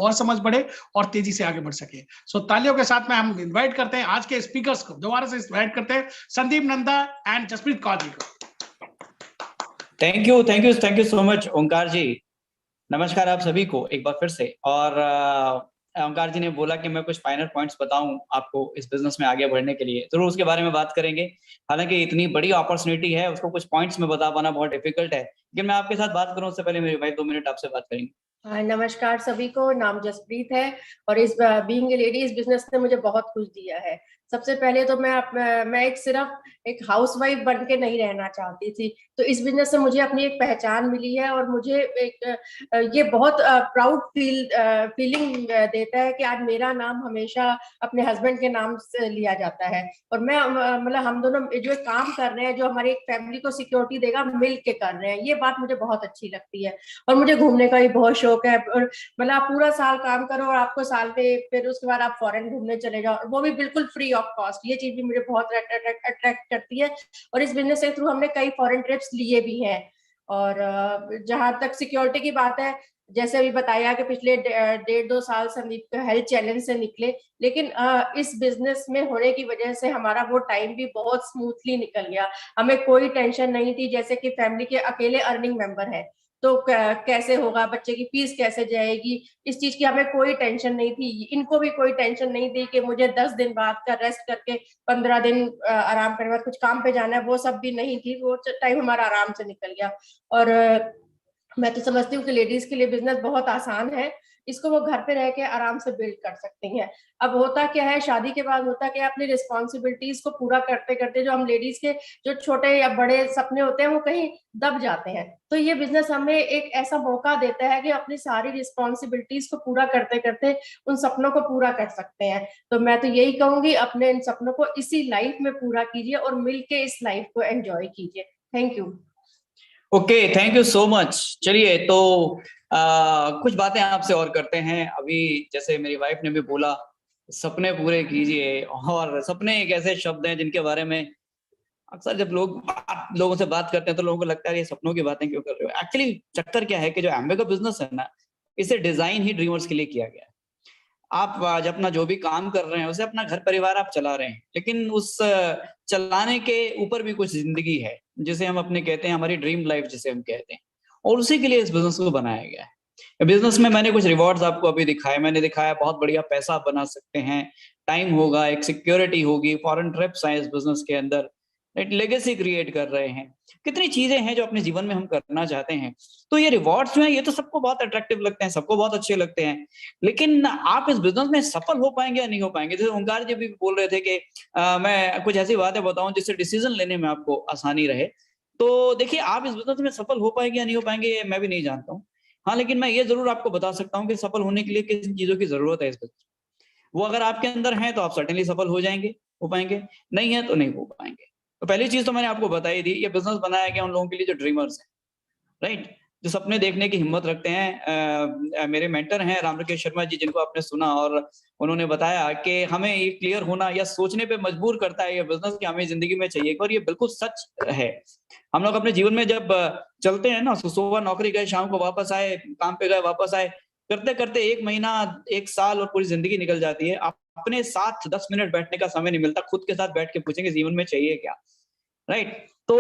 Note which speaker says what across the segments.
Speaker 1: और समझ बढ़े और तेजी से आगे बढ़ सके। सो तालियों के साथ में हम इन्वाइट करते हैं आज के स्पीकर्स को, दोबारा से इन्वाइट करते हैं संदीप नंदा एंड जसप्रीत कौर जी को।
Speaker 2: थैंक यू सो मच ओंकार जी। नमस्कार आप सभी को एक बार फिर से। और ओंकार जी ने बोला कि मैं कुछ फाइनल पॉइंट्स बताऊं आपको इस बिजनेस में आगे बढ़ने के लिए, जरूर उसके बारे में बात करेंगे। हालांकि इतनी बड़ी अपॉर्चुनिटी है, उसको कुछ पॉइंट्स में बता पाना बहुत डिफिकल्ट है, लेकिन मैं आपके साथ बात करूं उससे पहले मेरे भाई 2 मिनट आपसे बात करेंगे।
Speaker 3: नमस्कार सभी को, नाम जसप्रीत है और इस बीइंग ए लेडी इस बिजनेस ने मुझे बहुत कुछ दिया है। सबसे पहले तो मैं सिर्फ एक हाउसवाइफ बन के नहीं रहना चाहती थी, तो इस बिजनेस से मुझे अपनी एक पहचान मिली है और मुझे ये बहुत प्राउड फीलिंग देता है कि आज मेरा नाम हमेशा अपने हस्बैंड के नाम से लिया जाता है। और मैं मतलब हम दोनों जो काम कर रहे हैं, जो हमारी एक फैमिली को सिक्योरिटी देगा, मिल के कर रहे हैं, ये बात मुझे बहुत अच्छी लगती है। और मुझे घूमने का भी बहुत शौक है। और मतलब आप पूरा साल काम करो और आपको साल पे फिर उसके बाद आप फॉरेन घूमने चले जाओ, वो भी बिल्कुल फ्री ऑफ कॉस्ट, ये चीज भी मुझे बहुत अट्रैक्ट करती है। और इस बिजनेस के थ्रू हमने कई फॉरेन ट्रिप्स लिए भी हैं। और जहां तक सिक्योरिटी की बात है, जैसे अभी बताया कि पिछले 1.5-2 साल संदीप हेल्थ चैलेंज से निकले, लेकिन इस बिजनेस में होने की वजह से हमारा वो टाइम भी बहुत स्मूथली निकल गया। हमें कोई टेंशन नहीं थी, जैसे कि फैमिली के अकेले अर्निंग मेंबर है तो कैसे होगा, बच्चे की फीस कैसे जाएगी, इस चीज की हमें कोई टेंशन नहीं थी। इनको भी कोई टेंशन नहीं थी कि मुझे 10 दिन बाद का रेस्ट करके 15 दिन आराम करने बाद कुछ काम पे जाना है, वो सब भी नहीं थी। वो टाइम हमारा आराम से निकल गया। और मैं तो समझती हूँ कि लेडीज के लिए बिजनेस बहुत आसान है, इसको वो घर पे रह के आराम से बिल्ड कर सकती हैं। अब होता क्या है, शादी के बाद होता क्या है, अपनी रिस्पॉन्सिबिलिटीज को पूरा करते करते जो हम लेडीज के जो छोटे या बड़े सपने होते हैं वो कहीं दब जाते हैं। तो ये बिजनेस हमें एक ऐसा मौका देता है कि अपनी सारी रिस्पॉन्सिबिलिटीज को पूरा करते करते उन सपनों को पूरा कर सकते हैं। तो मैं तो यही कहूंगी, अपने इन सपनों को इसी लाइफ में पूरा कीजिए और मिलके इस लाइफ को एंजॉय कीजिए। Thank you.
Speaker 2: Okay, thank you so much. चलिए तो कुछ बातें आपसे और करते हैं। अभी जैसे मेरी वाइफ ने भी बोला सपने पूरे कीजिए, और सपने एक ऐसे शब्द हैं जिनके बारे में अक्सर जब लोगों से बात करते हैं तो लोगों को लगता है ये सपनों की बातें क्यों कर रहे हो। एक्चुअली चक्कर क्या है कि जो एम्वे का बिजनेस है ना, इसे डिजाइन ही ड्रीमर्स के लिए किया गया है। आप आज अपना जो भी काम कर रहे हैं उसे अपना घर परिवार आप चला रहे हैं, लेकिन उस चलाने के ऊपर भी कुछ जिंदगी है जिसे हम अपने कहते हैं हमारी ड्रीम लाइफ जिसे हम कहते हैं, और उसी के लिए इस बिजनेस को बनाया गया है। बिजनेस में मैंने कुछ रिवॉर्ड्स आपको अभी दिखाए, मैंने दिखाया बहुत बढ़िया पैसा आप बना सकते हैं, टाइम होगा, एक सिक्योरिटी होगी, फॉरेन ट्रिप्स हैं इस बिजनेस के अंदर, एक लेगेसी क्रिएट कर रहे हैं, कितनी चीजें हैं जो अपने जीवन में हम करना चाहते हैं। तो ये रिवॉर्ड्स जो है ये तो सबको बहुत अट्रैक्टिव लगते हैं, सबको बहुत अच्छे लगते हैं, लेकिन आप इस बिजनेस में सफल हो पाएंगे या नहीं हो पाएंगे। जैसे ओंकार जी भी बोल रहे थे कि मैं कुछ ऐसी बातें बताऊं जिससे डिसीजन लेने में आपको आसानी रहे। तो देखिए, आप इस बिजनेस में सफल हो पाएंगे या नहीं हो पाएंगे ये मैं भी नहीं जानता हूँ। हाँ, लेकिन मैं ये जरूर आपको बता सकता हूँ कि सफल होने के लिए किन चीजों की जरूरत है इस बिजनेस, वो अगर आपके अंदर है तो आप सर्टेनली सफल हो पाएंगे, नहीं है तो नहीं हो पाएंगे। तो पहली चीज तो मैंने आपको बताई थी, ये बिजनेस बनाया गया उन लोगों के लिए जो ड्रीमर्स हैं, राइट, जो सपने देखने की हिम्मत रखते हैं। मेरे मेंटर हैं रामराकेश शर्मा जी, जिनको आपने सुना, और उन्होंने बताया कि हमें ये क्लियर होना या सोचने पे मजबूर करता है ये बिजनेस कि हमें जिंदगी में चाहिए, और ये बिल्कुल सच है। हम लोग अपने जीवन में जब चलते हैं ना, सुबह नौकरी गए, शाम को वापस आए, काम पे गए, वापस आए, करते करते 1 महीना, 1 साल और पूरी जिंदगी निकल जाती है। अपने साथ 10 मिनट बैठने का समय नहीं मिलता, खुद के साथ बैठ के पूछेंगे जीवन में चाहिए क्या, राइट। तो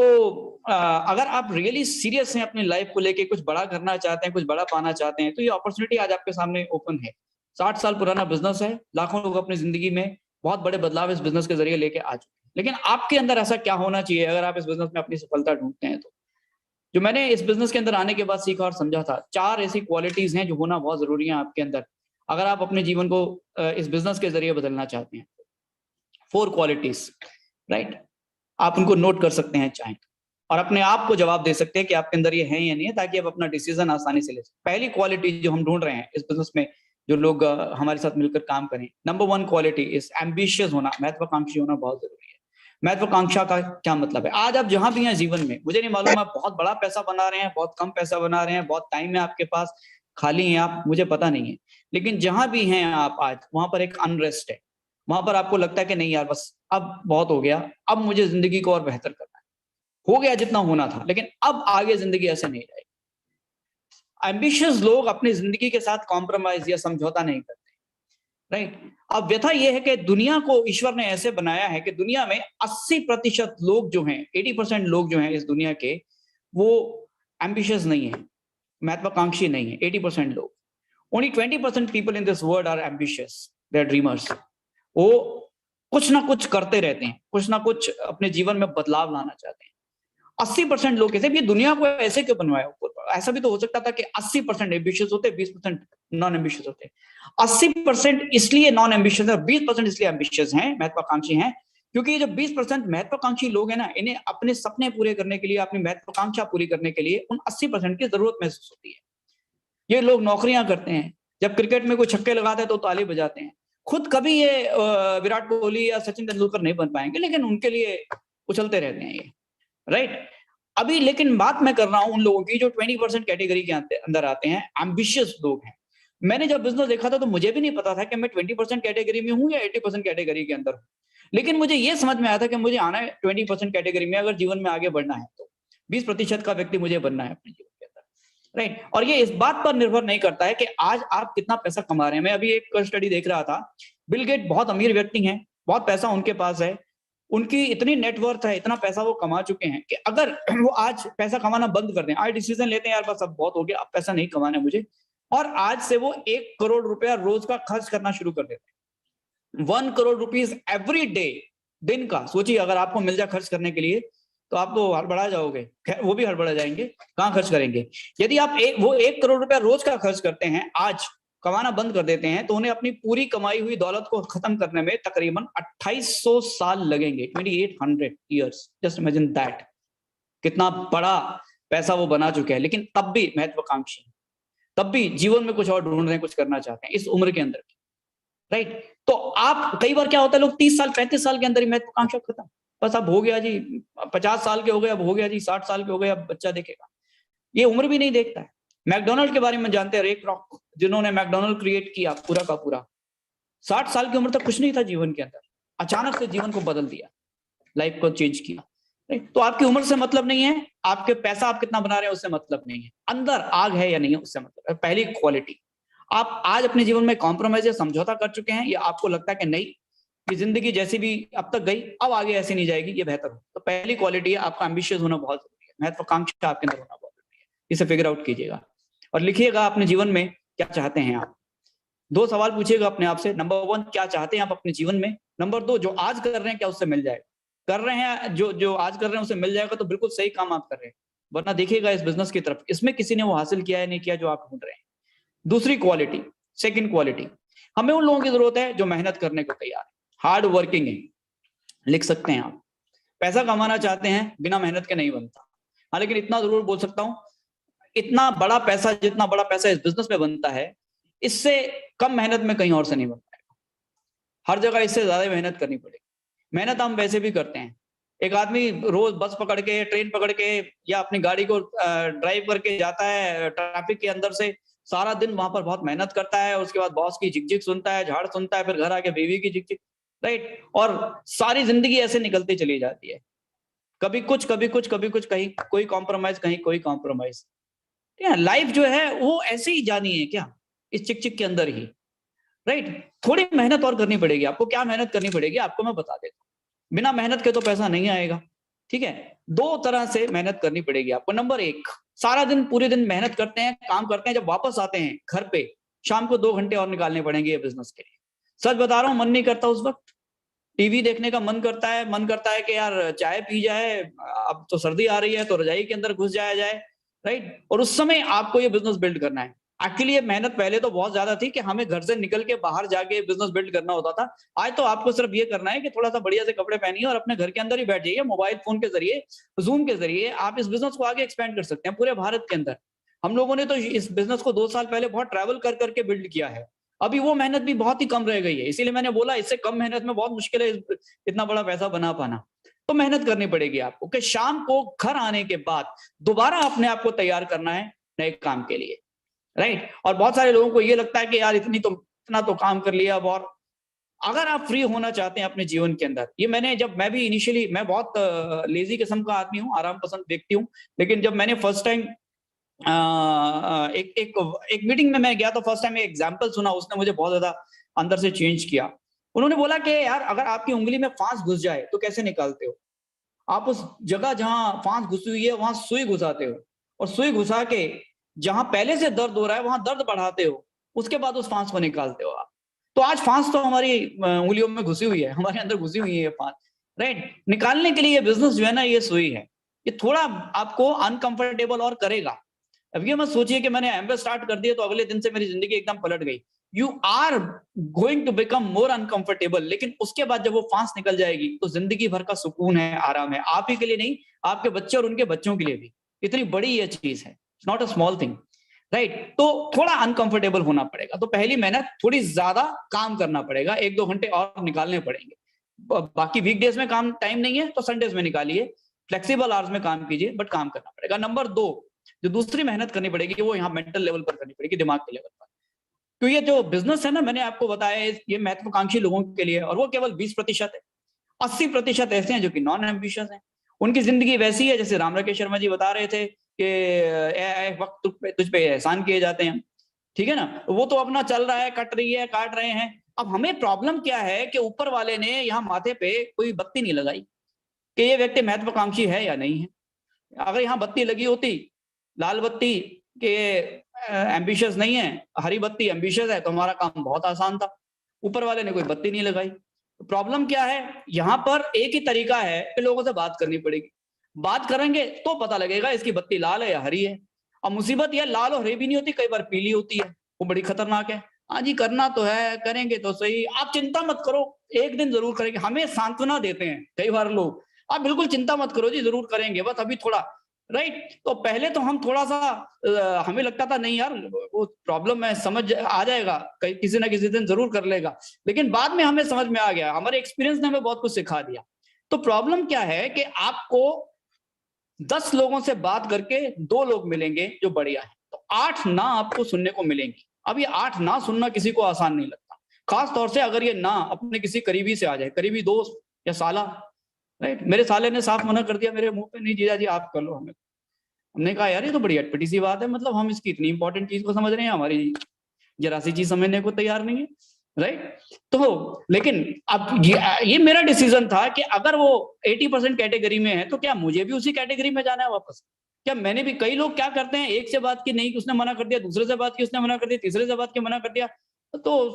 Speaker 2: अगर आप रियली सीरियस हैं अपनी लाइफ को लेके, कुछ बड़ा करना चाहते हैं, कुछ बड़ा पाना चाहते हैं, तो ये अपॉर्चुनिटी आज आपके सामने ओपन है। 60 साल पुराना बिजनेस है, लाखों लोग अपनी जिंदगी में बहुत बड़े बदलाव इस बिजनेस के जरिए लेके आ चुके हैं। लेकिन आपके अंदर ऐसा क्या होना चाहिए अगर आप इस बिजनेस में अपनी सफलता ढूंढते हैं? तो जो मैंने इस बिजनेस के अंदर आने के बाद सीखा और समझा था, 4 ऐसी क्वालिटीज हैं जो होना बहुत जरूरी है आपके अंदर, अगर आप अपने जीवन को इस बिजनेस के जरिए बदलना चाहते हैं। 4 क्वालिटीज, राइट, आप उनको नोट कर सकते हैं चाहें, और अपने आप को जवाब दे सकते हैं कि आपके अंदर ये है या नहीं है, ताकि आप अपना डिसीजन आसानी से ले सकें। पहली क्वालिटी जो हम ढूंढ रहे हैं इस बिजनेस में, जो लोग हमारे साथ मिलकर काम करें, नंबर 1 क्वालिटी इज एम्बिशियस होना, महत्वाकांक्षी होना बहुत जरूरी है। महत्वाकांक्षा का क्या मतलब है? आज आप जहां भी हैं जीवन में, मुझे नहीं मालूम आप बहुत बड़ा पैसा बना रहे हैं, बहुत कम पैसा बना रहे हैं, बहुत टाइम है आपके पास, खाली हैं आप, मुझे पता नहीं है, लेकिन जहां भी हैं आप आज, वहां पर एक अनरेस्ट है। वहां पर आपको लगता है कि नहीं यार, बस अब बहुत हो गया, अब मुझे जिंदगी को और बेहतर करना है, हो गया जितना होना था, लेकिन अब आगे जिंदगी ऐसे नहीं रहेगी। एम्बिशियस लोग अपनी जिंदगी के साथ कॉम्प्रोमाइज या समझौता नहीं करते, राइट। अब व्यथा यह है कि दुनिया को ईश्वर ने ऐसे बनाया है कि दुनिया में 80% लोग जो हैं, 80% लोग जो हैं इस दुनिया के, वो एम्बिशियस नहीं है, महत्वाकांक्षी नहीं है। 80% लोग, only 20% people in this world are ambitious, they are dreamers. वो कुछ ना कुछ करते रहते हैं, कुछ ना कुछ अपने जीवन में बदलाव लाना चाहते हैं। 80% लोग कैसे, ये दुनिया को ऐसे क्यों बनवाया? ऐसा भी तो हो सकता था कि 80% एम्बिशियस होते, 20% नॉन एम्बिशियस होते। 80% इसलिए नॉन एम्बिशियस है और 20% इसलिए एम्बिशियस हैं, महत्वाकांक्षी हैं, क्योंकि ये जो 20% महत्वाकांक्षी लोग हैं ना, इन्हें अपने सपने पूरे करने के लिए, अपनी महत्वाकांक्षा पूरी करने के लिए उन 80% की जरूरत महसूस होती है। ये लोग नौकरियां करते हैं, जब क्रिकेट में कोई छक्के लगाते हैं तो ताली बजाते हैं। खुद कभी ये विराट कोहली या सचिन तेंदुलकर नहीं बन पाएंगे, लेकिन उनके लिए उछलते रहते हैं ये, राइट। अभी लेकिन बात मैं कर रहा हूं उन लोगों की जो 20% कैटेगरी के अंदर आते हैं, एम्बिशियस लोग हैं। मैंने जब बिजनेस देखा था तो मुझे भी नहीं पता था कि मैं 20% कैटेगरी में हूं या 80% कैटेगरी के अंदर हूं, लेकिन मुझे यह समझ में आया था कि मुझे आना है 20% कैटेगरी में, अगर जीवन में आगे बढ़ना है तो 20% का व्यक्ति मुझे बनना है अपने जीवन के अंदर, राइट। और ये इस बात पर निर्भर नहीं करता है कि आज आप कितना पैसा कमा रहे हैं। मैं अभी एक स्टडी देख रहा था, बिल गेट बहुत अमीर व्यक्ति हैं, बहुत पैसा उनके पास है, उनकी इतनी नेटवर्थ है, इतना पैसा वो कमा चुके हैं कि अगर वो आज पैसा कमाना बंद कर दें, आज डिसीजन लेते हैं यार बस अब बहुत हो गया, अब पैसा नहीं कमाना है मुझे, और आज से वो 1 करोड़ रुपया रोज का खर्च करना शुरू कर देते हैं। 1 करोड़ रुपीज एवरी डे, दिन का। सोचिए अगर आपको मिल जाए खर्च करने के लिए तो आप तो हड़बड़ा जाओगे, वो भी हड़बड़ा जाएंगे, कहाँ खर्च करेंगे। यदि आप वो 1 करोड़ रुपया रोज का खर्च करते हैं, आज कमाना बंद कर देते हैं, तो उन्हें अपनी पूरी कमाई हुई दौलत को खत्म करने में तकरीबन 2800 साल लगेंगे, 2800 years। जस्ट इमेजिन दैट, कितना बड़ा पैसा वो बना चुके हैं, लेकिन तब भी महत्वाकांक्षी, तब भी जीवन में कुछ और ढूंढ रहे हैं, कुछ करना चाहते हैं इस उम्र के अंदर, राइट। तो आप कई बार क्या होता है, लोग 30 साल 35 साल के अंदर ही महत्वाकांक्षा खत्म, बस अब हो गया जी, 50 साल के हो गए, अब हो गया जी, 60 साल के हो गए, अब बच्चा देखेगा। ये उम्र भी नहीं देखता है। मैकडोनल्ड के बारे में जानते हैं, रे क्रॉक, जिन्होंने मैकडोनल्ड क्रिएट किया पूरा का पूरा, 60 साल की उम्र तक कुछ नहीं था जीवन के अंदर, अचानक से जीवन को बदल दिया, लाइफ को चेंज किया। तो आपकी उम्र से मतलब नहीं है, आपके पैसा आप कितना बना रहे हैं उससे मतलब नहीं है, अंदर आग है या नहीं है उससे मतलब है। पहली क्वालिटी, आप आज अपने जीवन में कॉम्प्रोमाइज या समझौता कर चुके हैं, या आपको लगता है कि नहीं ये जिंदगी जैसी भी अब तक गई, अब आगे ऐसी नहीं जाएगी, ये बेहतर हो, तो पहली क्वालिटी है आपका एम्बिशियस होना बहुत जरूरी है, महत्वाकांक्षा आपके अंदर होना बहुत जरूरी है। इसे फिगर आउट कीजिएगा और लिखिएगा अपने जीवन में क्या चाहते हैं आप। 2 सवाल पूछिएगा अपने आप से, नंबर 1 क्या चाहते हैं आप अपने जीवन में, नंबर 2 जो आज कर रहे हैं क्या उससे मिल जाएगा, कर रहे हैं जो आज कर रहे हैं उससे मिल जाएगा तो बिल्कुल सही काम आप कर रहे हैं, वरना देखिएगा इस बिजनेस की तरफ, इसमें किसी ने वो हासिल किया है नहीं किया जो आप ढूंढ रहे हैं। दूसरी क्वालिटी, सेकंड क्वालिटी, हमें उन लोगों की जरूरत है जो मेहनत करने को तैयार है, हार्ड वर्किंग है। लिख सकते हैं आप, पैसा कमाना चाहते हैं, बिना मेहनत के नहीं बनता। हाँ, लेकिन इतना जरूर बोल सकता हूं, इतना बड़ा पैसा, जितना बड़ा पैसा इस बिजनेस में बनता है, इससे कम मेहनत में कहीं और से नहीं बन पाएगा। हर जगह इससे ज्यादा मेहनत करनी पड़ेगी। मेहनत हम वैसे भी करते हैं, एक आदमी रोज बस पकड़ के, ट्रेन पकड़ के या अपनी गाड़ी को ड्राइव करके जाता है ट्रैफिक के अंदर से, सारा दिन वहां पर बहुत मेहनत करता है, उसके बाद बॉस की झिकझिक सुनता है, झाड़ सुनता है, फिर घर आके बीवी की झिकझिक, राइट। और सारी जिंदगी ऐसे निकलती चली जाती है, कभी कुछ कभी कुछ कभी कुछ, कहीं कोई कॉम्प्रोमाइज कहीं कोई कॉम्प्रोमाइज। लाइफ जो है वो ऐसे ही जानी है क्या, इस चिक चिक के अंदर ही, राइट। थोड़ी मेहनत और करनी पड़ेगी आपको। क्या मेहनत करनी पड़ेगी आपको मैं बता देता हूँ। बिना मेहनत के तो पैसा नहीं आएगा, ठीक है। 2 तरह से मेहनत करनी पड़ेगी आपको। नंबर 1, सारा दिन पूरे दिन मेहनत करते हैं, काम करते हैं, जब वापस आते हैं घर पे शाम को 2 घंटे और निकालने पड़ेंगे ये बिजनेस के लिए। सच बता रहा हूँ, मन नहीं करता उस वक्त, टीवी देखने का मन करता है कि यार चाय पी जाए, अब तो सर्दी आ रही है तो रजाई के अंदर घुस जाया जाए, राइट। और उस समय आपको ये बिजनेस बिल्ड करना है। एक्चुअली ये मेहनत पहले तो बहुत ज्यादा थी कि हमें घर से निकल के बाहर जाके बिजनेस बिल्ड करना होता था। आज तो आपको सिर्फ ये करना है कि थोड़ा सा बढ़िया से कपड़े पहनिए और अपने घर के अंदर ही बैठ जाइए, मोबाइल फोन के जरिए, जूम के जरिए आप इस बिजनेस को आगे एक्सपेंड कर सकते हैं पूरे भारत के अंदर। हम लोगों ने तो इस बिजनेस को 2 साल पहले बहुत ट्रैवल कर करके बिल्ड किया है। अभी वो मेहनत भी बहुत ही कम रह गई है, इसीलिए मैंने बोला इससे कम मेहनत में बहुत मुश्किल है इतना बड़ा पैसा बना पाना। तो मेहनत करनी पड़ेगी आपको कि शाम को घर आने के बाद दोबारा अपने आप को तैयार करना है नए काम के लिए, राइट। और बहुत सारे लोगों को ये लगता है कि यार इतना तो काम कर लिया अब। और अगर आप फ्री होना चाहते हैं अपने जीवन के अंदर, ये मैं भी इनिशियली, मैं बहुत लेजी किस्म का आदमी हूँ, आराम पसंद व्यक्ति हूँ, लेकिन जब मैंने फर्स्ट टाइम एक एक एक मीटिंग में मैं गया तो फर्स्ट टाइम एक एग्जांपल सुना, उसने मुझे बहुत ज्यादा अंदर से चेंज किया। उन्होंने बोला कि यार अगर आपकी उंगली में फांस घुस जाए तो कैसे निकालते हो? आप उस जगह जहां फांस घुसी हुई है वहां सुई घुसाते हो, और सुई घुसा के जहां पहले से दर्द हो रहा है वहां दर्द बढ़ाते हो, उसके बाद उस फांस को निकालते हो आप। तो आज फांस तो हमारी उंगलियों में घुसी हुई है, हमारे अंदर घुसी हुई है ये फांस, राइट? निकालने के लिए ये बिजनेस जो है ना, ये सुई है। ये थोड़ा आपको अनकंफर्टेबल और करेगा। अब ये मत सोचिए कि मैंने एमबीए स्टार्ट कर दिया तो अगले दिन से मेरी जिंदगी एकदम पलट गई। You are going to become more uncomfortable, लेकिन उसके बाद जब वो फांस निकल जाएगी तो जिंदगी भर का सुकून है, आराम है, आप ही के लिए नहीं, आपके बच्चे और उनके बच्चों के लिए भी। इतनी बड़ी ये चीज है, it's not a small thing, right? तो थोड़ा अनकंफर्टेबल होना पड़ेगा, तो पहली मेहनत थोड़ी ज्यादा काम करना पड़ेगा, 1-2 घंटे और निकालने पड़ेंगे। बाकी वीकडेज में काम टाइम नहीं है तो संडेज में निकालिए, फ्लेक्सिबल आवर्स में काम कीजिए, बट काम करना पड़ेगा। नंबर 2, जो दूसरी मेहनत करनी पड़ेगी वो यहाँ मेंटल लेवल पर करनी पड़ेगी, दिमाग के लेवल पर। तो ये जो बिजनेस है ना, मैंने आपको बताया ये महत्वाकांक्षी लोगों के लिए, और वो केवल 20% है। 80% ऐसे हैं जो कि नॉन एम्बिशियस हैं। उनकी जिंदगी वैसी है जैसे राम राकेश शर्मा जी बता रहे थे कि वक्त तुझ पे एहसान किए जाते हैं, ठीक है ना? वो तो अपना चल रहा है, कट रही है, काट रहे हैं। अब हमें प्रॉब्लम क्या है कि ऊपर वाले ने यहाँ माथे पे कोई बत्ती नहीं लगाई कि ये व्यक्ति महत्वाकांक्षी है या नहीं है। अगर यहाँ बत्ती लगी होती, लाल बत्ती के एम्बिशियस नहीं है, हरी बत्ती एम्बिशियस है, तो हमारा काम बहुत आसान था। ऊपर वाले ने कोई बत्ती नहीं लगाई। प्रॉब्लम क्या है? यहाँ पर एक ही तरीका है कि लोगों से बात करनी पड़ेगी। बात करेंगे तो पता लगेगा इसकी बत्ती लाल है या हरी है। अब मुसीबत यह लाल और हरी भी नहीं होती, कई बार पीली होती है, वो बड़ी खतरनाक है। हाँ जी, करना तो है, करेंगे तो सही, आप चिंता मत करो, एक दिन जरूर करेंगे। हमें सांत्वना देते हैं कई बार लोग, आप बिल्कुल चिंता मत करो जी, जरूर करेंगे, बस अभी थोड़ा, राइट? तो पहले तो हम थोड़ा सा हमें लगता था नहीं यार वो प्रॉब्लम है, समझ आ जाएगा, किसी ना किसी दिन जरूर कर लेगा, लेकिन बाद में हमें समझ में आ गया, हमारे एक्सपीरियंस ने हमें बहुत कुछ सिखा दिया। तो प्रॉब्लम क्या है कि आपको 10 लोगों से बात करके 2 लोग मिलेंगे जो बढ़िया है, तो 8 ना आपको सुनने को मिलेंगी। अब ये 8 ना सुनना किसी को आसान नहीं लगता, खास तौर से अगर ये ना अपने किसी करीबी से आ जाए, करीबी दोस्त या साला, राइट? मेरे साले ने साफ मना कर दिया मेरे मुंह पे, नहीं जीजा जी आप कर लो। हमने कहा यार ये तो बड़ी अटपटी सी बात है, मतलब हम इसकी इतनी इंपॉर्टेंट चीज को समझ रहे हैं, हमारी जरा सी चीज समझने को तैयार नहीं है, राइट? तो लेकिन अब ये मेरा डिसीजन था कि अगर वो 80% कैटेगरी में है तो क्या मुझे भी उसी कैटेगरी में जाना है वापस? क्या मैंने भी, कई लोग क्या करते हैं, एक से बात की नहीं, उसने मना कर दिया, दूसरे से बात की उसने मना कर दिया, तीसरे से बात की मना कर दिया, तो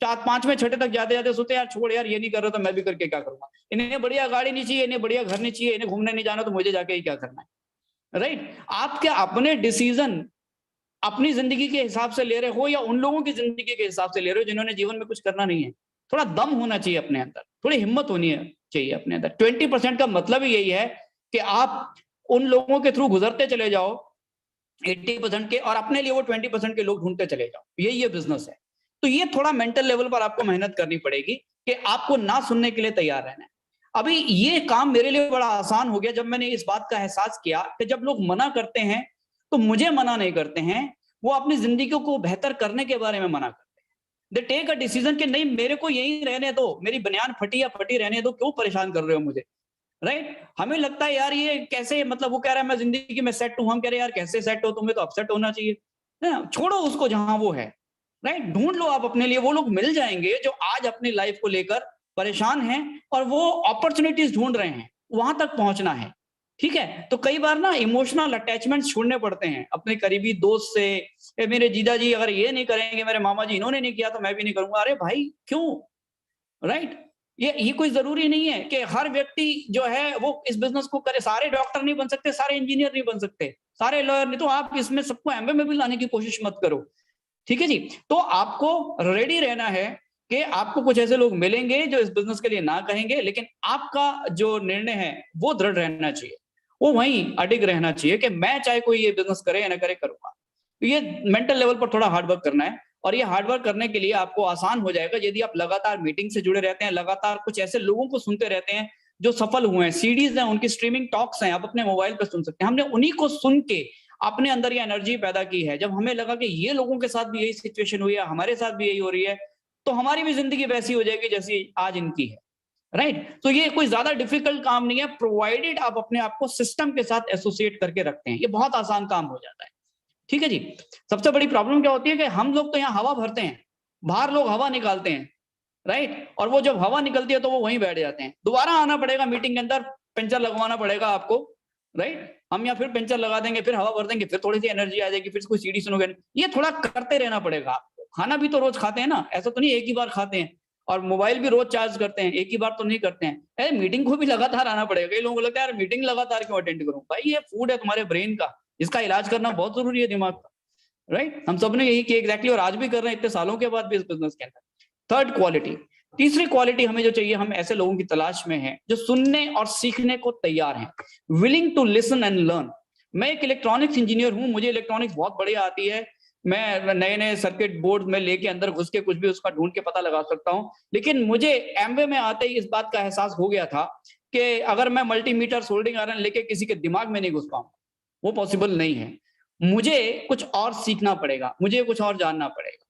Speaker 2: 4-5वें 6ठे तक जाते जाते सोते यार छोड़ यार, ये नहीं कर रहा तो मैं भी करके क्या करूंगा, इन्हें बढ़िया गाड़ी नहीं चाहिए, इन्हें बढ़िया घर नहीं चाहिए, इन्हें घूमने नहीं जाना, तो मुझे जाके ही क्या करना है, राइट? आप क्या अपने डिसीजन अपनी जिंदगी के हिसाब से ले रहे हो या उन लोगों की जिंदगी के हिसाब से ले रहे हो जिन्होंने जीवन में कुछ करना नहीं है? थोड़ा दम होना चाहिए अपने अंदर, थोड़ी हिम्मत होनी चाहिए अपने अंदर। 20% का मतलब ही यही है कि आप उन लोगों के थ्रू गुजरते चले जाओ 80% के, और अपने लिए वो 20% के लोग ढूंढते चले जाओ, यही ये बिजनेस है। तो ये थोड़ा मेंटल लेवल पर आपको मेहनत करनी पड़ेगी कि आपको ना सुनने के लिए तैयार रहना है। अभी ये काम मेरे लिए बड़ा आसान हो गया जब मैंने इस बात का एहसास किया कि जब लोग मना करते हैं तो मुझे मना नहीं करते हैं, वो अपनी जिंदगी को बेहतर करने के बारे में मना करते हैं। दे टेक अ डिसीजन कि नहीं मेरे को यही रहने दो, मेरी बनियान फटी या फटी रहने दो, क्यों परेशान कर रहे हो मुझे, राइट? हमें लगता है यार ये कैसे, मतलब वो कह रहा है मैं जिंदगी में सेट हूं, हम कह रहे हैं यार कैसे सेट हो, तुम्हें तो अपसेट होना चाहिए ना, छोड़ो उसको जहां वो है, राइट? ढूंढ लो आप अपने लिए, वो लोग मिल जाएंगे जो आज अपनी लाइफ को लेकर परेशान हैं और वो अपॉर्चुनिटीज ढूंढ रहे हैं, वहां तक पहुंचना है, ठीक है? तो कई बार ना इमोशनल अटैचमेंट छोड़ने पड़ते हैं अपने करीबी दोस्त से, मेरे जीजा जी अगर ये नहीं करेंगे, मेरे मामा जी इन्होंने नहीं किया तो मैं भी नहीं करूंगा, अरे भाई क्यों, राइट? ये कोई जरूरी नहीं है कि हर व्यक्ति जो है वो इस बिजनेस को करे, सारे डॉक्टर नहीं बन सकते, सारे इंजीनियर नहीं बन सकते, सारे लॉयर नहीं, तो आप इसमें सबको एमबीए में भी लाने की कोशिश मत करो, ठीक है जी? तो आपको रेडी रहना है कि आपको कुछ ऐसे लोग मिलेंगे जो इस बिजनेस के लिए ना कहेंगे, लेकिन आपका जो निर्णय है वो दृढ़ रहना चाहिए, वो वहीं अडिग रहना चाहिए कि मैं चाहे कोई ये बिजनेस करे या ना करे, करूंगा। तो ये मेंटल लेवल पर थोड़ा हार्ड वर्क करना है, और ये हार्ड वर्क करने के लिए आपको आसान हो जाएगा यदि आप लगातार मीटिंग से जुड़े रहते हैं, लगातार कुछ ऐसे लोगों को सुनते रहते हैं जो सफल हुए हैं, सीडीज हैं, उनकी स्ट्रीमिंग टॉक्स हैं, आप अपने मोबाइल पर सुन सकते हैं। हमने उन्हीं को सुन के अपने अंदर ये एनर्जी पैदा की है, जब हमें लगा कि ये लोगों के साथ भी यही सिचुएशन हुई है, हमारे साथ भी यही हो रही है, तो हमारी भी जिंदगी वैसी हो जाएगी जैसी आज इनकी है, राइट? तो ये कोई ज्यादा डिफिकल्ट काम नहीं है, प्रोवाइडेड आप अपने आप को सिस्टम के साथ एसोसिएट करके रखते हैं, ये बहुत आसान काम हो जाता है। ठीक है जी। सबसे बड़ी प्रॉब्लम क्या होती है कि हम लोग तो यहाँ हवा भरते हैं, बाहर लोग हवा निकालते हैं, राइट, और वो जब हवा निकलती है तो वो वहीं बैठ जाते हैं। दोबारा आना पड़ेगा मीटिंग के अंदर, पंचर लगवाना पड़ेगा आपको, राइट। हम यहाँ फिर पंचर लगा देंगे, फिर हवा भर देंगे, फिर थोड़ी सी एनर्जी आ जाएगी, फिर कोई सीढ़ी सुनोगे, ये थोड़ा करते रहना पड़ेगा आपको। खाना भी तो रोज खाते हैं ना, ऐसा तो नहीं एक ही बार खाते हैं, और मोबाइल भी रोज चार्ज करते हैं, एक ही बार तो नहीं करते हैं। अरे मीटिंग को भी लगातार आना पड़ेगा। कई लोगों को लगता है यार मीटिंग लगातार क्यों अटेंड करूं? भाई ये फूड है तुम्हारे ब्रेन का, इसका इलाज करना बहुत जरूरी है दिमाग का, राइट। हम सबने यही किया एग्जैक्टली, और आज भी कर रहे हैं इतने सालों के बाद भी इस बिजनेस के अंदर। थर्ड क्वालिटी, तीसरी क्वालिटी हमें जो चाहिए, हम ऐसे लोगों की तलाश में हैं जो सुनने और सीखने को तैयार हैं, willing to listen and learn. मैं एक इलेक्ट्रॉनिक्स इंजीनियर हूं, मुझे इलेक्ट्रॉनिक्स बहुत बढ़िया आती है, मैं नए नए सर्किट बोर्ड में लेके अंदर घुस के कुछ भी उसका ढूंढ के पता लगा सकता हूं। लेकिन मुझे एमवे में आते ही इस बात का एहसास हो गया था कि अगर मैं मल्टीमीटर सोल्डिंग आयरन लेके किसी के दिमाग में नहीं घुस पाऊंगा, वो पॉसिबल नहीं है। मुझे कुछ और सीखना पड़ेगा, मुझे कुछ और जानना पड़ेगा,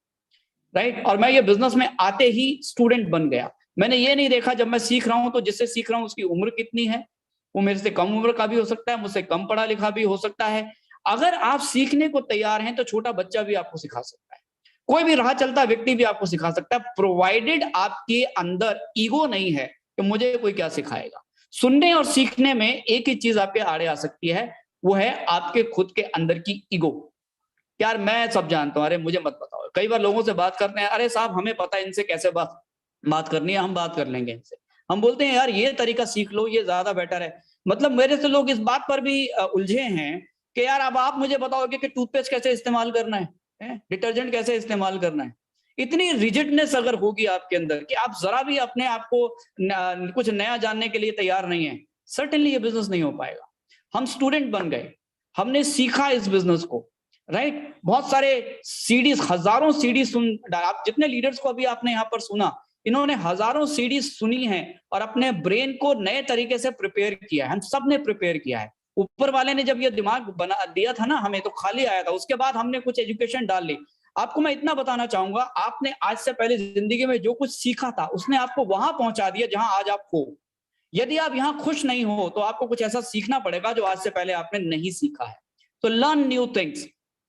Speaker 2: राइट। और मैं ये बिजनेस में आते ही स्टूडेंट बन गया। मैंने ये नहीं देखा जब मैं सीख रहा हूं तो जिससे सीख रहा हूं उसकी उम्र कितनी है, वो मेरे से कम उम्र का भी हो सकता है, मुझसे कम पढ़ा लिखा भी हो सकता है। अगर आप सीखने को तैयार हैं तो छोटा बच्चा भी आपको सिखा सकता है, कोई भी राह चलता व्यक्ति भी आपको सिखा सकता है, प्रोवाइडेड आपके अंदर ईगो नहीं है कि मुझे कोई क्या सिखाएगा। सुनने और सीखने में एक ही चीज आपके आड़े आ सकती है, वो है आपके खुद के अंदर की ईगो। यार मैं सब जानता हूं, अरे मुझे मत बताओ। कई बार लोगों से बात करते हैं, अरे साहब हमें पता है इनसे कैसे बात करनी है, हम बात कर लेंगे इनसे। हम बोलते हैं यार ये तरीका सीख लो, ये ज्यादा बेटर है। मतलब मेरे से लोग इस बात पर भी उलझे हैं कि यार अब आप मुझे बताओगे कि टूथपेस्ट कैसे इस्तेमाल करना है, डिटर्जेंट कैसे इस्तेमाल करना है। इतनी रिजिडनेस अगर होगी आपके अंदर कि आप जरा भी अपने आप को कुछ नया जानने के लिए तैयार नहीं है, सर्टेनली ये बिजनेस नहीं हो पाएगा। हम स्टूडेंट बन गए, हमने सीखा इस बिजनेस को, राइट। बहुत सारे सीडीज, हजारों सीडी सुन, आप जितने लीडर्स को अभी आपने यहाँ पर सुना, इन्होंने हजारों सीडीज सुनी है और अपने ब्रेन को नए तरीके से प्रिपेयर किया है। हम सब ने प्रिपेयर किया है। ऊपर वाले ने जब ये दिमाग बना दिया था ना हमें, तो खाली आया था, उसके बाद हमने कुछ एजुकेशन डाल ली। आपको मैं इतना बताना चाहूंगा, आपने आज से पहले जिंदगी में जो कुछ सीखा था उसने आपको वहां पहुंचा दिया जहां आज आप हो। यदि आप यहाँ खुश नहीं हो तो आपको कुछ ऐसा सीखना पड़ेगा जो आज से पहले आपने नहीं सीखा है। तो लर्न न्यू थिंग्स,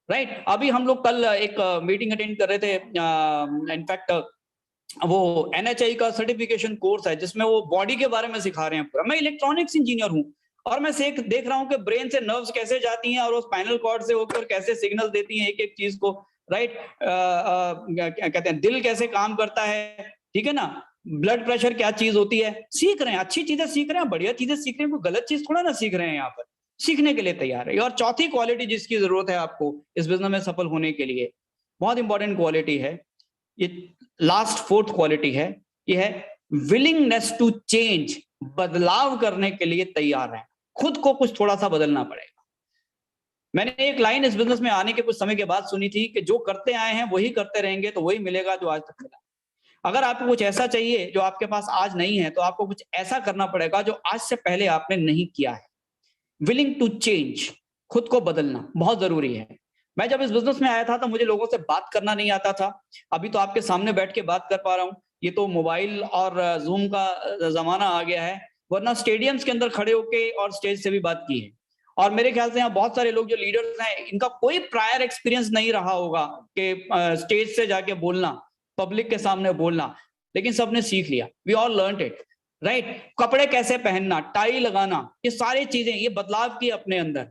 Speaker 2: राइट। अभी हम लोग कल एक मीटिंग अटेंड कर रहे थे, इनफैक्ट वो NHI का सर्टिफिकेशन कोर्स है जिसमें वो बॉडी के बारे में सिखा रहे हैं पूरा। मैं इलेक्ट्रॉनिक्स इंजीनियर हूँ और मैं देख रहा हूँ कि ब्रेन से नर्व्स कैसे जाती हैं और वो स्पाइनल कॉर्ड से होकर कैसे सिग्नल देती हैं एक एक चीज को, राइट। क्या कहते हैं, दिल कैसे काम करता है, ठीक है ना, ब्लड प्रेशर क्या चीज होती है। सीख रहे हैं, अच्छी चीजें सीख रहे हैं, बढ़िया चीजें सीख रहे हैं, कोई गलत चीज थोड़ा ना सीख रहे हैं, यहाँ पर सीखने के लिए तैयार है। और चौथी क्वालिटी जिसकी जरूरत है आपको इस बिजनेस में सफल होने के लिए, बहुत इंपॉर्टेंट क्वालिटी है, ये लास्ट फोर्थ क्वालिटी है, ये है विलिंगनेस टू चेंज। बदलाव करने के लिए तैयार है, खुद को कुछ थोड़ा सा बदलना पड़ेगा। मैंने एक लाइन इस बिजनेस में आने के कुछ समय के बाद सुनी थी कि जो करते आए हैं वही करते रहेंगे तो वही मिलेगा जो आज तक मिला। अगर आपको कुछ ऐसा चाहिए जो आपके पास आज नहीं है तो आपको कुछ ऐसा करना पड़ेगा जो आज से पहले आपने नहीं किया है। विलिंग टू चेंज, खुद को बदलना बहुत जरूरी है। मैं जब इस बिजनेस में आया था तो मुझे लोगों से बात करना नहीं आता था। अभी तो आपके सामने बैठ के बात कर पा रहा हूँ। ये तो मोबाइल और जूम का जमाना आ गया है, वरना स्टेडियम्स के अंदर खड़े होके और स्टेज से भी बात की है। और मेरे ख्याल से यहाँ बहुत सारे लोग जो लीडर्स हैं, इनका कोई प्रायर एक्सपीरियंस नहीं रहा होगा कि स्टेज से जाके बोलना, पब्लिक के सामने बोलना, लेकिन सबने सीख लिया। We all learn it, right. कपड़े कैसे पहनना, टाई लगाना, ये सारी चीजें, ये बदलाव की अपने अंदर,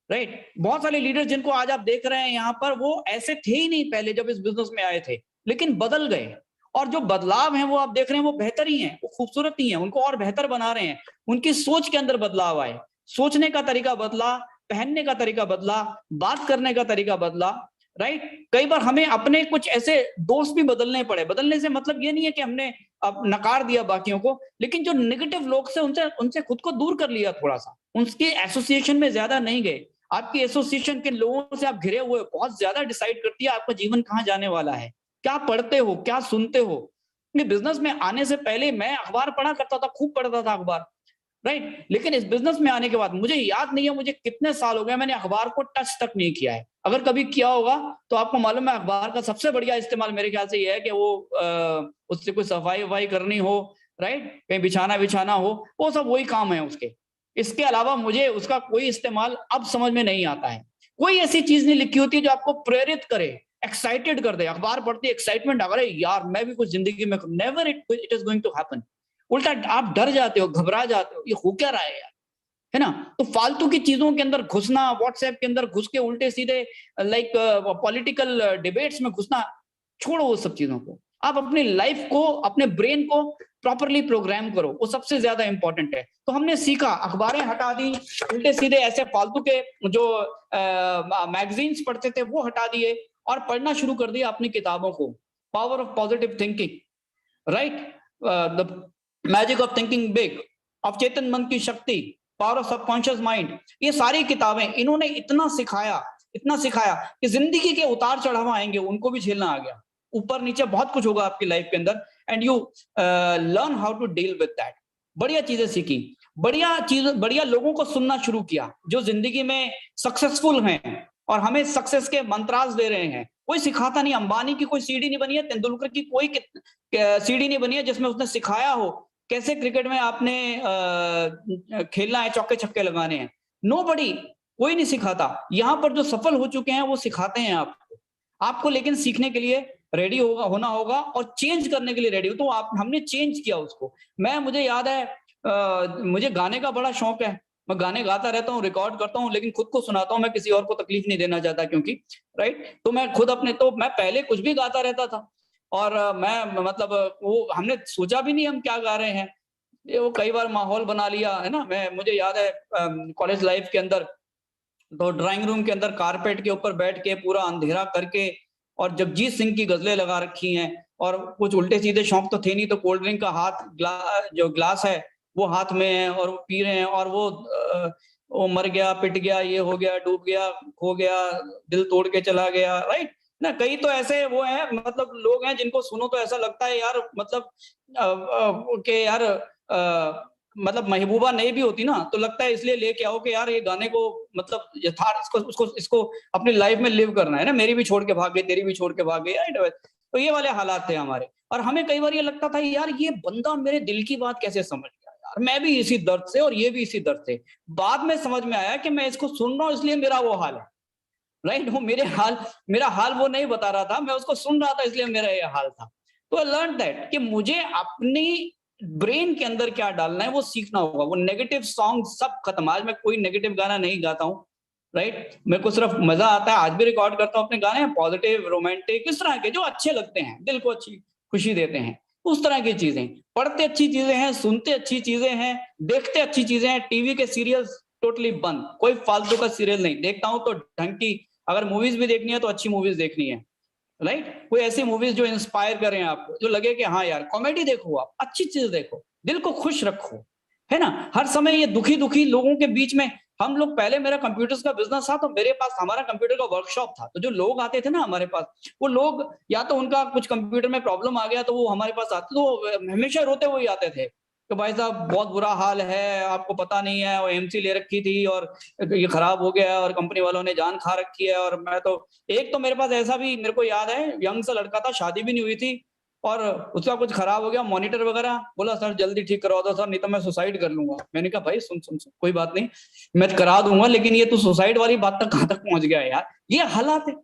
Speaker 2: राइट। बहुत सारे लीडर्स जिनको आज आप देख रहे हैं यहाँ पर, वो ऐसे थे ही नहीं पहले जब इस बिजनेस में आए थे, लेकिन बदल गए। और जो बदलाव हैं वो आप देख रहे हैं, वो बेहतर ही हैं, वो खूबसूरत ही हैं, उनको और बेहतर बना रहे हैं। उनकी सोच के अंदर बदलाव आए, सोचने का तरीका बदला, पहनने का तरीका बदला, बात करने का तरीका बदला, राइट। कई बार हमें अपने कुछ ऐसे दोस्त भी बदलने पड़े। बदलने से मतलब ये नहीं है कि हमने अब नकार दिया बाकियों को, लेकिन जो नेगेटिव लोग से उनसे खुद को दूर कर लिया, थोड़ा सा उनके एसोसिएशन में ज्यादा नहीं गए। आपकी एसोसिएशन के लोगों से आप घिरे हुए बहुत ज्यादा डिसाइड करती है आपका जीवन कहाँ जाने वाला है, क्या पढ़ते हो, क्या सुनते हो। बिजनेस में आने से पहले मैं अखबार पढ़ा करता था, खूब पढ़ता था अखबार, राइट। लेकिन इस बिजनेस में आने के बाद मुझे याद नहीं है मुझे कितने साल हो गए मैंने अखबार को टच तक नहीं किया है। अगर कभी किया होगा तो आपको मालूम है, अखबार का सबसे बढ़िया इस्तेमाल मेरे ख्याल से ये है कि वो उससे कोई सफाई वफाई करनी हो, राइट, कहीं बिछाना हो, वो सब वही काम है उसके। इसके अलावा मुझे उसका कोई इस्तेमाल अब समझ में नहीं आता है। कोई ऐसी चीज नहीं लिखी होती जो आपको प्रेरित करे, एक्साइटेड कर दे। अखबार पढ़ते एक्साइटमेंट, अरे यार मैं भी कुछ जिंदगी में, never it is going to happen. उल्टा आप डर जाते हो, घबरा जाते हो, ये हो क्या रहा है यार, है ना। तो फालतू की चीजों के अंदर घुसना, व्हाट्सएप के अंदर घुस के उल्टे सीधे लाइक पॉलिटिकल डिबेट्स में घुसना, छोड़ो वो सब चीजों को। आप अपनी लाइफ को, अपने ब्रेन को प्रॉपरली प्रोग्राम करो, वो सबसे ज्यादा इंपॉर्टेंट है। तो हमने सीखा, अखबारें हटा दी, उल्टे सीधे ऐसे फालतू के जो मैगजीन्स पढ़ते थे वो हटा दिए, और पढ़ना शुरू कर दिया अपनी किताबों को। Power of positive thinking, right, the magic of thinking big, of चेतन मन की शक्ति, पावर ऑफ सबकॉन्शियस माइंड, ये सारी किताबें इन्होंने इतना सिखाया कि जिंदगी के उतार चढ़ाव आएंगे उनको भी झेलना आ गया। ऊपर नीचे बहुत कुछ होगा आपकी लाइफ के अंदर, and you learn how to deal with that. बढ़िया चीजें सीखी, बढ़िया लोगों को सुनना शुरू किया जो जिंदगी में सक्सेसफुल हैं और हमें सक्सेस के मंत्रास दे रहे हैं। कोई सिखाता नहीं, अंबानी की कोई सीडी नहीं बनी है, तेंदुलकर की कोई सीडी नहीं बनी है जिसमें उसने सिखाया हो कैसे क्रिकेट में आपने खेलना है, चौके छक्के लगाने हैं। नोबडी, कोई नहीं सिखाता। यहाँ पर जो सफल हो चुके हैं वो सिखाते हैं आपको लेकिन सीखने के लिए रेडी होना होगा और चेंज करने के लिए रेडी हो। तो हमने चेंज किया उसको। मुझे याद है मुझे गाने का बड़ा शौक है, मैं गाने गाता रहता हूँ, रिकॉर्ड करता हूँ, लेकिन खुद को सुनाता हूँ, मैं किसी और को तकलीफ नहीं देना चाहता क्योंकि राइट। तो मैं खुद मैं पहले कुछ भी गाता रहता था और मैं मतलब वो हमने सोचा भी नहीं हम क्या गा रहे हैं, ये वो कई बार माहौल बना लिया है ना। मुझे याद है कॉलेज लाइफ के अंदर तो ड्राइंग रूम के अंदर कारपेट के ऊपर बैठ के पूरा अंधेरा करके और जगजीत सिंह की गजलें लगा रखी हैं, और कुछ उल्टे सीधे शौक तो थे नहीं, तो कोल्ड ड्रिंक का जो ग्लास है वो हाथ में है और वो पी रहे हैं, और वो मर गया, पिट गया, ये हो गया, डूब गया, खो गया, दिल तोड़ के चला गया, राइट ना। कई तो ऐसे वो हैं, मतलब लोग हैं जिनको सुनो तो ऐसा लगता है यार, मतलब कि यार मतलब महबूबा नहीं भी होती ना तो लगता है इसलिए लेके आओ कि यार ये गाने को मतलब यथार्थ इसको अपनी लाइफ में लिव करना है ना। मेरी भी छोड़ के भाग गई, तेरी भी छोड़ के भाग गई, राइट। तो ये वाले हालात थे हमारे, और हमें कई बार ये लगता था यार ये बंदा मेरे दिल की बात कैसे समझ गया यार, मैं भी इसी दर्द से और ये भी इसी दर्द से। बाद में समझ में आया कि मैं इसको सुन रहा हूँ इसलिए मेरा वो हाल है, राइट। वो मेरा हाल वो नहीं बता रहा था, मैं उसको सुन रहा था इसलिए मेरा ये हाल था। तो आई लर्न दैट कि मुझे अपनी ब्रेन के अंदर क्या डालना है वो सीखना होगा। वो नेगेटिव सॉन्ग सब खत्म। आज मैं कोई नेगेटिव गाना नहीं गाता हूँ, राइट। मेरे को सिर्फ मजा आता है, आज भी रिकॉर्ड करता हूँ अपने गाने, पॉजिटिव, रोमांटिक, इस तरह के जो अच्छे लगते हैं, दिल को अच्छी खुशी देते हैं, उस तरह की चीजें। पढ़ते अच्छी चीजें हैं, सुनते अच्छी चीजें हैं, देखते अच्छी चीजें हैं। टीवी के सीरियल्स टोटली बंद, कोई फालतू का सीरियल नहीं देखता हूँ। तो ढंग की अगर मूवीज भी देखनी है तो अच्छी मूवीज देखनी है, राइट। कोई ऐसी मूवीज जो इंस्पायर करें आपको, जो लगे कि हाँ यार कॉमेडी देखो, आप अच्छी चीज देखो, दिल को खुश रखो, है ना। हर समय ये दुखी लोगों के बीच में हम लोग, पहले मेरा कंप्यूटर्स का बिजनेस था तो मेरे पास हमारा कंप्यूटर का वर्कशॉप था, तो जो लोग आते थे ना हमारे पास, वो लोग या तो उनका कुछ कंप्यूटर में प्रॉब्लम आ गया तो वो हमारे पास आते, तो हमेशा रोते हुए आते थे कि भाई साहब बहुत बुरा हाल है, आपको पता नहीं है, वो एमसी ले रखी थी और ये खराब हो गया और कंपनी वालों ने जान खा रखी है। और मैं तो एक तो मेरे पास ऐसा भी मेरे को याद है, यंग सा लड़का था, शादी भी नहीं हुई थी, और उसका कुछ खराब हो गया मॉनिटर वगैरह, बोला सर जल्दी ठीक करवा दो सर, नहीं तो मैं सुसाइड कर लूंगा। मैंने कहा भाई सुन कोई बात नहीं, मैं करा दूंगा, लेकिन ये तू सुसाइड वाली बात तक कहां तक पहुंच गया यार। ये हालात है,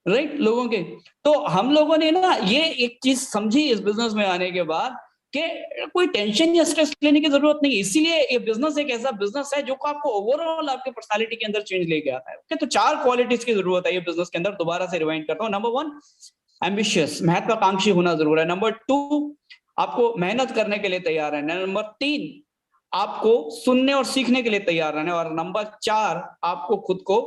Speaker 2: राइट, लोगों के। तो हम लोगों ने ना ये एक चीज समझी इस बिजनेस में आने के बाद कि कोई टेंशन या स्ट्रेस लेने की जरूरत नहीं। इसीलिए ये बिजनेस एक ऐसा बिजनेस है जो आपको ओवरऑल आपके पर्सनालिटी के अंदर चेंज लेके आता है। ओके, तो 4 क्वालिटीज की जरूरत है ये बिजनेस के अंदर। दोबारा से रिवाइंड करता हूँ। नंबर 1, एम्बिशियस, महत्वाकांक्षी होना जरूर है। नंबर 2, आपको मेहनत करने के लिए तैयार रहना है। नंबर 3, आपको सुनने और सीखने के लिए तैयार रहना है। और नंबर 4, आपको खुद को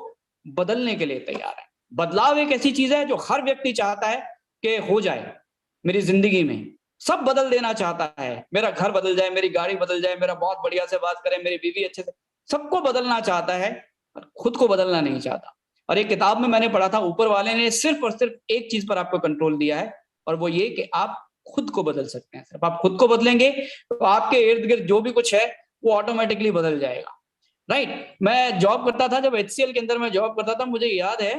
Speaker 2: बदलने के लिए तैयार है। बदलाव एक ऐसी चीज है जो हर व्यक्ति चाहता है कि हो जाए मेरी जिंदगी में, सब बदल देना चाहता है। मेरा घर बदल जाए, मेरी गाड़ी बदल जाए, मेरा बहुत बढ़िया से बात करे, मेरी बीवी अच्छे से, सबको बदलना चाहता है, खुद को बदलना नहीं चाहता। और एक किताब में मैंने पढ़ा था, ऊपर वाले ने सिर्फ और सिर्फ एक चीज पर आपको कंट्रोल दिया है, और वो ये कि आप खुद को बदल सकते हैं। सिर्फ आप खुद को बदलेंगे तो आपके इर्द गिर्द जो भी कुछ है वो ऑटोमेटिकली बदल जाएगा, राइट। मैं जॉब करता था, जब HCL के अंदर मैं जॉब करता था, मुझे याद है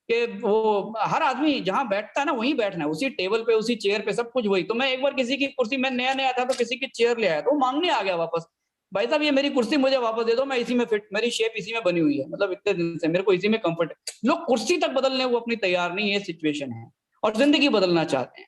Speaker 2: कि वो हर आदमी जहां बैठता है ना वहीं बैठना है, उसी टेबल पे, उसी चेयर पे, सब कुछ वही। तो मैं एक बार किसी की कुर्सी में नया था तो किसी की चेयर ले आया, तो वो मांगने आ गया वापस भाई साहब ये मेरी कुर्सी मुझे वापस दे दो, मैं इसी में फिट, मेरी शेप इसी में बनी हुई है, मतलब इतने दिन से मेरे को इसी में कंफर्ट है। लोग कुर्सी तक बदलने को अपनी तैयार नहीं, ये सिचुएशन है, और जिंदगी बदलना चाहते हैं।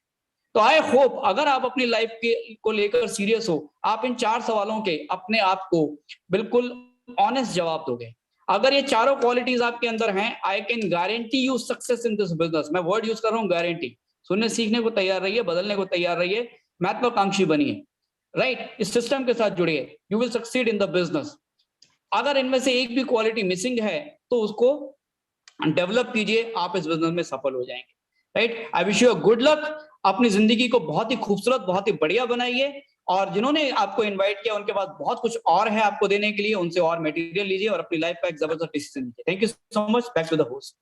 Speaker 2: तो आई होप अगर आप अपनी लाइफ के को लेकर सीरियस हो, आप इन 4 सवालों के अपने आप को बिल्कुल ऑनेस्ट जवाब दोगे। अगर ये चारों क्वालिटीज आपके अंदर हैं, I can guarantee you success in this business. मैं वर्ड यूज कर रहा हूँ गारंटी। सुनने सीखने को तैयार रहिए, बदलने को तैयार रहिए, महत्वाकांक्षी बनिए, राइट? इस सिस्टम के साथ जुड़िए, you will succeed in the business. अगर इनमें से एक भी क्वालिटी मिसिंग है तो उसको डेवलप कीजिए, आप इस बिजनेस में सफल हो जाएंगे, right? I wish you good luck. अपनी जिंदगी को बहुत ही खूबसूरत, बहुत ही बढ़िया बनाइए, और जिन्होंने आपको इनवाइट किया उनके पास बहुत कुछ और है आपको देने के लिए, उनसे और मटेरियल लीजिए और अपनी लाइफ का एक जबरदस्त डिसीजन लीजिए। Thank you so much. Back to the host.